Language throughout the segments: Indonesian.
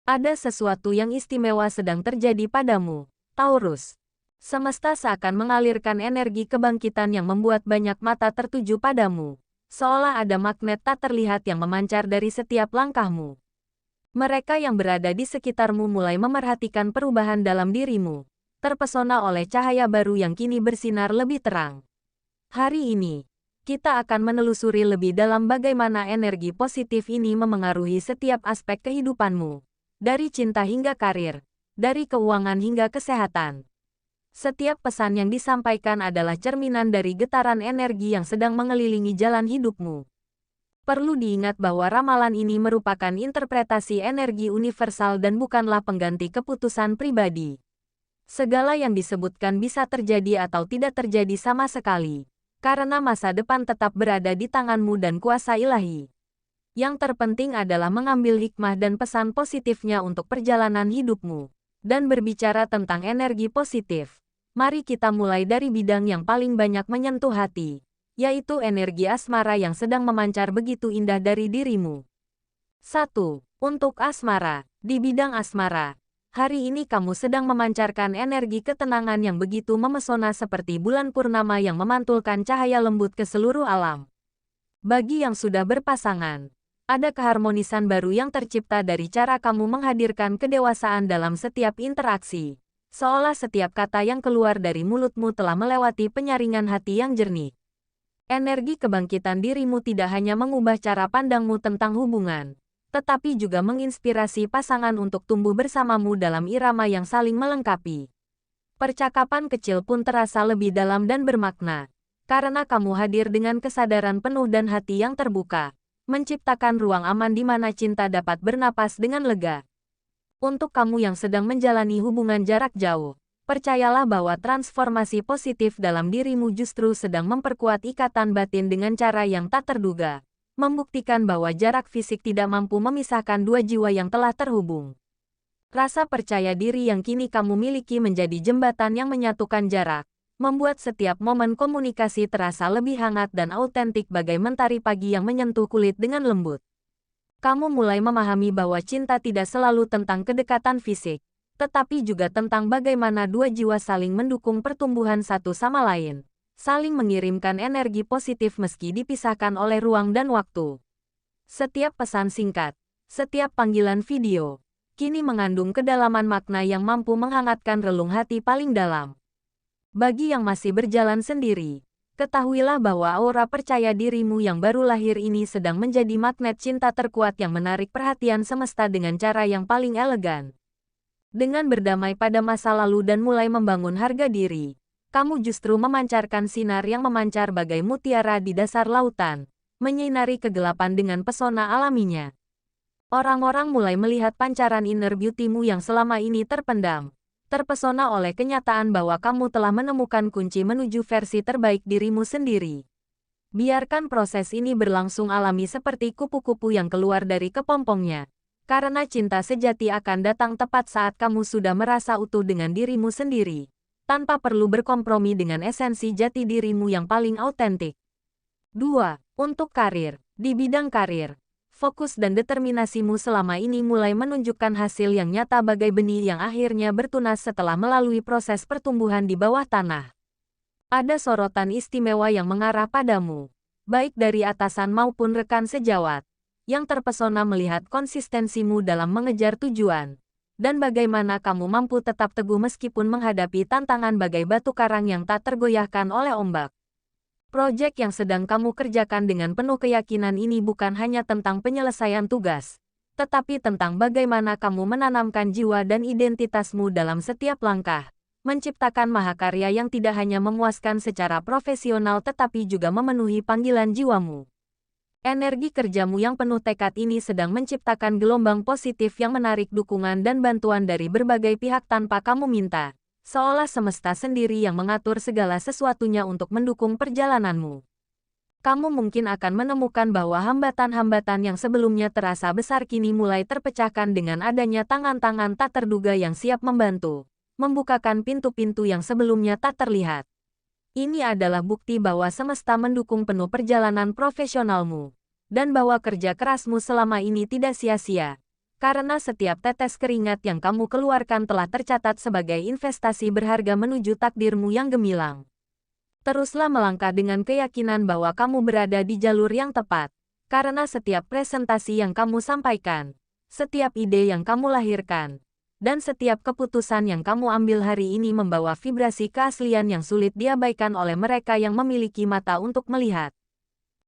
Ada sesuatu yang istimewa sedang terjadi padamu, Taurus. Semesta seakan mengalirkan energi kebangkitan yang membuat banyak mata tertuju padamu, seolah ada magnet tak terlihat yang memancar dari setiap langkahmu. Mereka yang berada di sekitarmu mulai memerhatikan perubahan dalam dirimu, terpesona oleh cahaya baru yang kini bersinar lebih terang. Hari ini, kita akan menelusuri lebih dalam bagaimana energi positif ini memengaruhi setiap aspek kehidupanmu, dari cinta hingga karir, dari keuangan hingga kesehatan. Setiap pesan yang disampaikan adalah cerminan dari getaran energi yang sedang mengelilingi jalan hidupmu. Perlu diingat bahwa ramalan ini merupakan interpretasi energi universal dan bukanlah pengganti keputusan pribadi. Segala yang disebutkan bisa terjadi atau tidak terjadi sama sekali, karena masa depan tetap berada di tanganmu dan kuasa ilahi. Yang terpenting adalah mengambil hikmah dan pesan positifnya untuk perjalanan hidupmu. Dan berbicara tentang energi positif, mari kita mulai dari bidang yang paling banyak menyentuh hati, yaitu energi asmara yang sedang memancar begitu indah dari dirimu. 1. Untuk asmara. Di bidang asmara, hari ini kamu sedang memancarkan energi ketenangan yang begitu memesona seperti bulan purnama yang memantulkan cahaya lembut ke seluruh alam. Bagi yang sudah berpasangan, ada keharmonisan baru yang tercipta dari cara kamu menghadirkan kedewasaan dalam setiap interaksi. Seolah setiap kata yang keluar dari mulutmu telah melewati penyaringan hati yang jernih. Energi kebangkitan dirimu tidak hanya mengubah cara pandangmu tentang hubungan, tetapi juga menginspirasi pasangan untuk tumbuh bersamamu dalam irama yang saling melengkapi. Percakapan kecil pun terasa lebih dalam dan bermakna, karena kamu hadir dengan kesadaran penuh dan hati yang terbuka, menciptakan ruang aman di mana cinta dapat bernapas dengan lega. Untuk kamu yang sedang menjalani hubungan jarak jauh, percayalah bahwa transformasi positif dalam dirimu justru sedang memperkuat ikatan batin dengan cara yang tak terduga, membuktikan bahwa jarak fisik tidak mampu memisahkan dua jiwa yang telah terhubung. Rasa percaya diri yang kini kamu miliki menjadi jembatan yang menyatukan jarak, membuat setiap momen komunikasi terasa lebih hangat dan autentik bagai mentari pagi yang menyentuh kulit dengan lembut. Kamu mulai memahami bahwa cinta tidak selalu tentang kedekatan fisik, tetapi juga tentang bagaimana dua jiwa saling mendukung pertumbuhan satu sama lain, saling mengirimkan energi positif meski dipisahkan oleh ruang dan waktu. Setiap pesan singkat, setiap panggilan video, kini mengandung kedalaman makna yang mampu menghangatkan relung hati paling dalam. Bagi yang masih berjalan sendiri, ketahuilah bahwa aura percaya dirimu yang baru lahir ini sedang menjadi magnet cinta terkuat yang menarik perhatian semesta dengan cara yang paling elegan. Dengan berdamai pada masa lalu dan mulai membangun harga diri, kamu justru memancarkan sinar yang memancar bagai mutiara di dasar lautan, menyinari kegelapan dengan pesona alaminya. Orang-orang mulai melihat pancaran inner beauty-mu yang selama ini terpendam, terpesona oleh kenyataan bahwa kamu telah menemukan kunci menuju versi terbaik dirimu sendiri. Biarkan proses ini berlangsung alami seperti kupu-kupu yang keluar dari kepompongnya, karena cinta sejati akan datang tepat saat kamu sudah merasa utuh dengan dirimu sendiri, tanpa perlu berkompromi dengan esensi jati dirimu yang paling autentik. 2. Untuk karir. Di bidang karir, fokus dan determinasimu selama ini mulai menunjukkan hasil yang nyata bagai benih yang akhirnya bertunas setelah melalui proses pertumbuhan di bawah tanah. Ada sorotan istimewa yang mengarah padamu, baik dari atasan maupun rekan sejawat, yang terpesona melihat konsistensimu dalam mengejar tujuan, dan bagaimana kamu mampu tetap teguh meskipun menghadapi tantangan bagai batu karang yang tak tergoyahkan oleh ombak. Proyek yang sedang kamu kerjakan dengan penuh keyakinan ini bukan hanya tentang penyelesaian tugas, tetapi tentang bagaimana kamu menanamkan jiwa dan identitasmu dalam setiap langkah, menciptakan mahakarya yang tidak hanya memuaskan secara profesional tetapi juga memenuhi panggilan jiwamu. Energi kerjamu yang penuh tekad ini sedang menciptakan gelombang positif yang menarik dukungan dan bantuan dari berbagai pihak tanpa kamu minta, seolah semesta sendiri yang mengatur segala sesuatunya untuk mendukung perjalananmu. Kamu mungkin akan menemukan bahwa hambatan-hambatan yang sebelumnya terasa besar kini mulai terpecahkan dengan adanya tangan-tangan tak terduga yang siap membantu, membukakan pintu-pintu yang sebelumnya tak terlihat. Ini adalah bukti bahwa semesta mendukung penuh perjalanan profesionalmu, dan bahwa kerja kerasmu selama ini tidak sia-sia, Karena setiap tetes keringat yang kamu keluarkan telah tercatat sebagai investasi berharga menuju takdirmu yang gemilang. Teruslah melangkah dengan keyakinan bahwa kamu berada di jalur yang tepat. Karena setiap presentasi yang kamu sampaikan, setiap ide yang kamu lahirkan, dan setiap keputusan yang kamu ambil hari ini membawa vibrasi keaslian yang sulit diabaikan oleh mereka yang memiliki mata untuk melihat.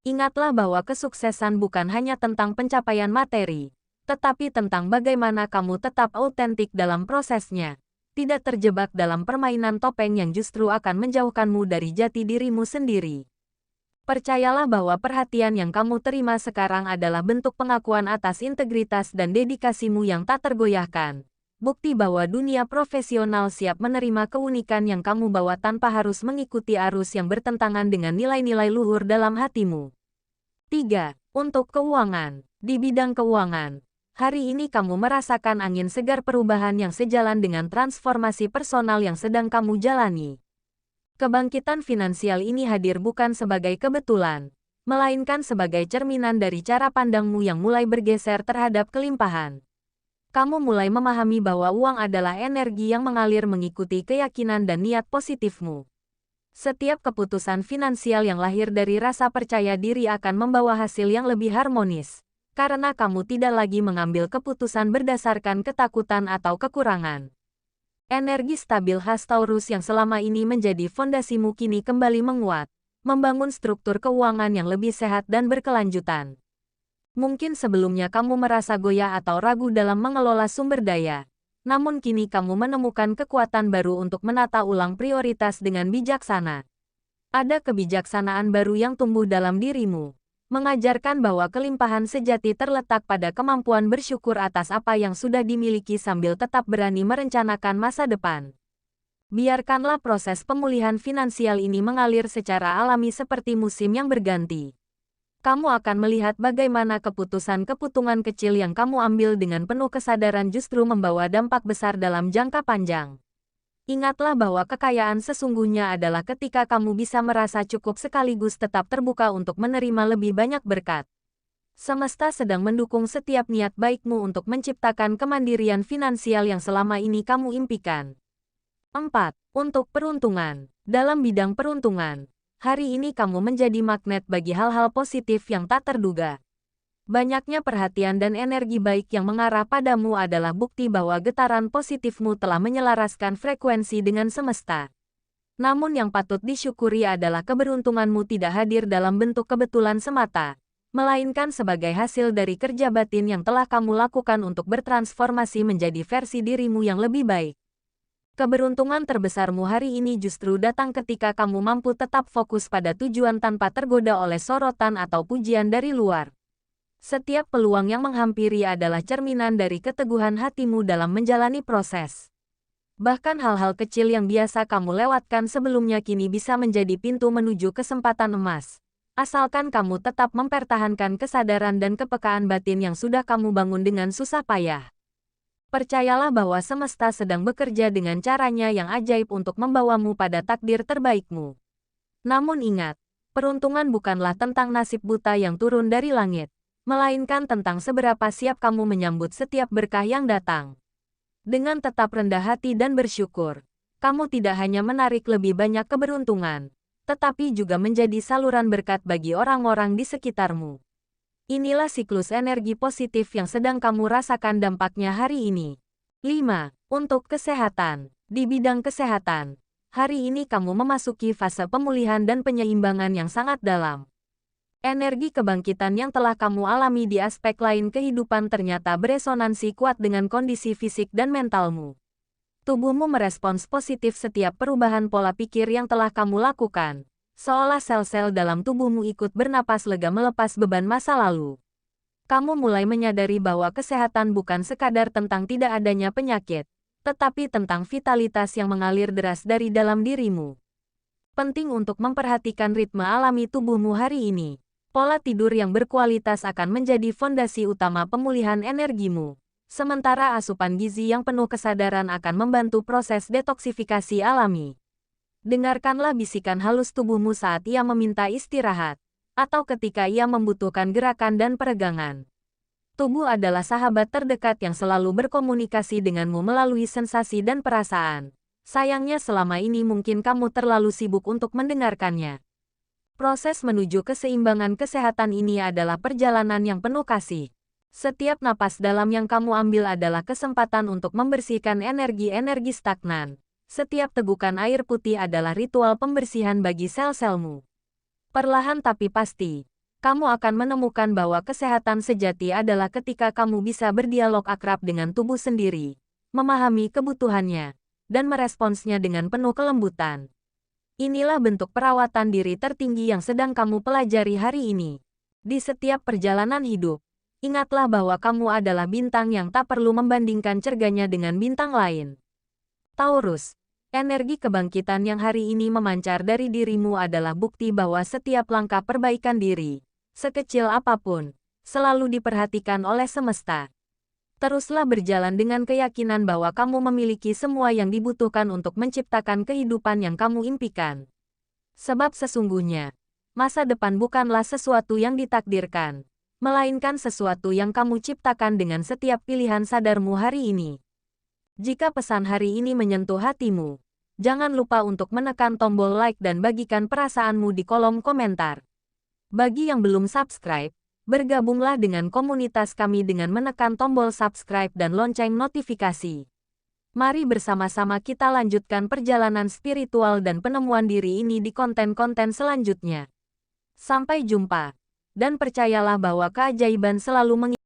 Ingatlah bahwa kesuksesan bukan hanya tentang pencapaian materi, tetapi tentang bagaimana kamu tetap autentik dalam prosesnya, tidak terjebak dalam permainan topeng yang justru akan menjauhkanmu dari jati dirimu sendiri. Percayalah bahwa perhatian yang kamu terima sekarang adalah bentuk pengakuan atas integritas dan dedikasimu yang tak tergoyahkan. Bukti bahwa dunia profesional siap menerima keunikan yang kamu bawa tanpa harus mengikuti arus yang bertentangan dengan nilai-nilai luhur dalam hatimu. 3. Untuk keuangan. Di bidang keuangan, hari ini kamu merasakan angin segar perubahan yang sejalan dengan transformasi personal yang sedang kamu jalani. Kebangkitan finansial ini hadir bukan sebagai kebetulan, melainkan sebagai cerminan dari cara pandangmu yang mulai bergeser terhadap kelimpahan. Kamu mulai memahami bahwa uang adalah energi yang mengalir mengikuti keyakinan dan niat positifmu. Setiap keputusan finansial yang lahir dari rasa percaya diri akan membawa hasil yang lebih harmonis, karena kamu tidak lagi mengambil keputusan berdasarkan ketakutan atau kekurangan. Energi stabil khas Taurus yang selama ini menjadi fondasimu kini kembali menguat, membangun struktur keuangan yang lebih sehat dan berkelanjutan. Mungkin sebelumnya kamu merasa goyah atau ragu dalam mengelola sumber daya, namun kini kamu menemukan kekuatan baru untuk menata ulang prioritas dengan bijaksana. Ada kebijaksanaan baru yang tumbuh dalam dirimu, mengajarkan bahwa kelimpahan sejati terletak pada kemampuan bersyukur atas apa yang sudah dimiliki sambil tetap berani merencanakan masa depan. Biarkanlah proses pemulihan finansial ini mengalir secara alami seperti musim yang berganti. Kamu akan melihat bagaimana keputusan-keputusan kecil yang kamu ambil dengan penuh kesadaran justru membawa dampak besar dalam jangka panjang. Ingatlah bahwa kekayaan sesungguhnya adalah ketika kamu bisa merasa cukup sekaligus tetap terbuka untuk menerima lebih banyak berkat. Semesta sedang mendukung setiap niat baikmu untuk menciptakan kemandirian finansial yang selama ini kamu impikan. 4. Untuk peruntungan. Dalam bidang peruntungan, hari ini kamu menjadi magnet bagi hal-hal positif yang tak terduga. Banyaknya perhatian dan energi baik yang mengarah padamu adalah bukti bahwa getaran positifmu telah menyelaraskan frekuensi dengan semesta. Namun yang patut disyukuri adalah keberuntunganmu tidak hadir dalam bentuk kebetulan semata, melainkan sebagai hasil dari kerja batin yang telah kamu lakukan untuk bertransformasi menjadi versi dirimu yang lebih baik. Keberuntungan terbesarmu hari ini justru datang ketika kamu mampu tetap fokus pada tujuan tanpa tergoda oleh sorotan atau pujian dari luar. Setiap peluang yang menghampiri adalah cerminan dari keteguhan hatimu dalam menjalani proses. Bahkan hal-hal kecil yang biasa kamu lewatkan sebelumnya kini bisa menjadi pintu menuju kesempatan emas. Asalkan kamu tetap mempertahankan kesadaran dan kepekaan batin yang sudah kamu bangun dengan susah payah. Percayalah bahwa semesta sedang bekerja dengan caranya yang ajaib untuk membawamu pada takdir terbaikmu. Namun ingat, peruntungan bukanlah tentang nasib buta yang turun dari langit, melainkan tentang seberapa siap kamu menyambut setiap berkah yang datang. Dengan tetap rendah hati dan bersyukur, kamu tidak hanya menarik lebih banyak keberuntungan, tetapi juga menjadi saluran berkat bagi orang-orang di sekitarmu. Inilah siklus energi positif yang sedang kamu rasakan dampaknya hari ini. 5. Untuk kesehatan. Di bidang kesehatan, hari ini kamu memasuki fase pemulihan dan penyeimbangan yang sangat dalam. Energi kebangkitan yang telah kamu alami di aspek lain kehidupan ternyata beresonansi kuat dengan kondisi fisik dan mentalmu. Tubuhmu merespons positif setiap perubahan pola pikir yang telah kamu lakukan, seolah sel-sel dalam tubuhmu ikut bernapas lega melepas beban masa lalu. Kamu mulai menyadari bahwa kesehatan bukan sekadar tentang tidak adanya penyakit, tetapi tentang vitalitas yang mengalir deras dari dalam dirimu. Penting untuk memperhatikan ritme alami tubuhmu hari ini. Pola tidur yang berkualitas akan menjadi fondasi utama pemulihan energimu. Sementara asupan gizi yang penuh kesadaran akan membantu proses detoksifikasi alami. Dengarkanlah bisikan halus tubuhmu saat ia meminta istirahat, atau ketika ia membutuhkan gerakan dan peregangan. Tubuh adalah sahabat terdekat yang selalu berkomunikasi denganmu melalui sensasi dan perasaan. Sayangnya selama ini mungkin kamu terlalu sibuk untuk mendengarkannya. Proses menuju keseimbangan kesehatan ini adalah perjalanan yang penuh kasih. Setiap napas dalam yang kamu ambil adalah kesempatan untuk membersihkan energi-energi stagnan. Setiap tegukan air putih adalah ritual pembersihan bagi sel-selmu. Perlahan tapi pasti, kamu akan menemukan bahwa kesehatan sejati adalah ketika kamu bisa berdialog akrab dengan tubuh sendiri, memahami kebutuhannya, dan meresponsnya dengan penuh kelembutan. Inilah bentuk perawatan diri tertinggi yang sedang kamu pelajari hari ini. Di setiap perjalanan hidup, ingatlah bahwa kamu adalah bintang yang tak perlu membandingkan cerganya dengan bintang lain. Taurus, energi kebangkitan yang hari ini memancar dari dirimu adalah bukti bahwa setiap langkah perbaikan diri, sekecil apapun, selalu diperhatikan oleh semesta. Teruslah berjalan dengan keyakinan bahwa kamu memiliki semua yang dibutuhkan untuk menciptakan kehidupan yang kamu impikan. Sebab sesungguhnya, masa depan bukanlah sesuatu yang ditakdirkan, melainkan sesuatu yang kamu ciptakan dengan setiap pilihan sadarmu hari ini. Jika pesan hari ini menyentuh hatimu, jangan lupa untuk menekan tombol like dan bagikan perasaanmu di kolom komentar. Bagi yang belum subscribe, bergabunglah dengan komunitas kami dengan menekan tombol subscribe dan lonceng notifikasi. Mari bersama-sama kita lanjutkan perjalanan spiritual dan penemuan diri ini di konten-konten selanjutnya. Sampai jumpa, dan percayalah bahwa keajaiban selalu mengikuti.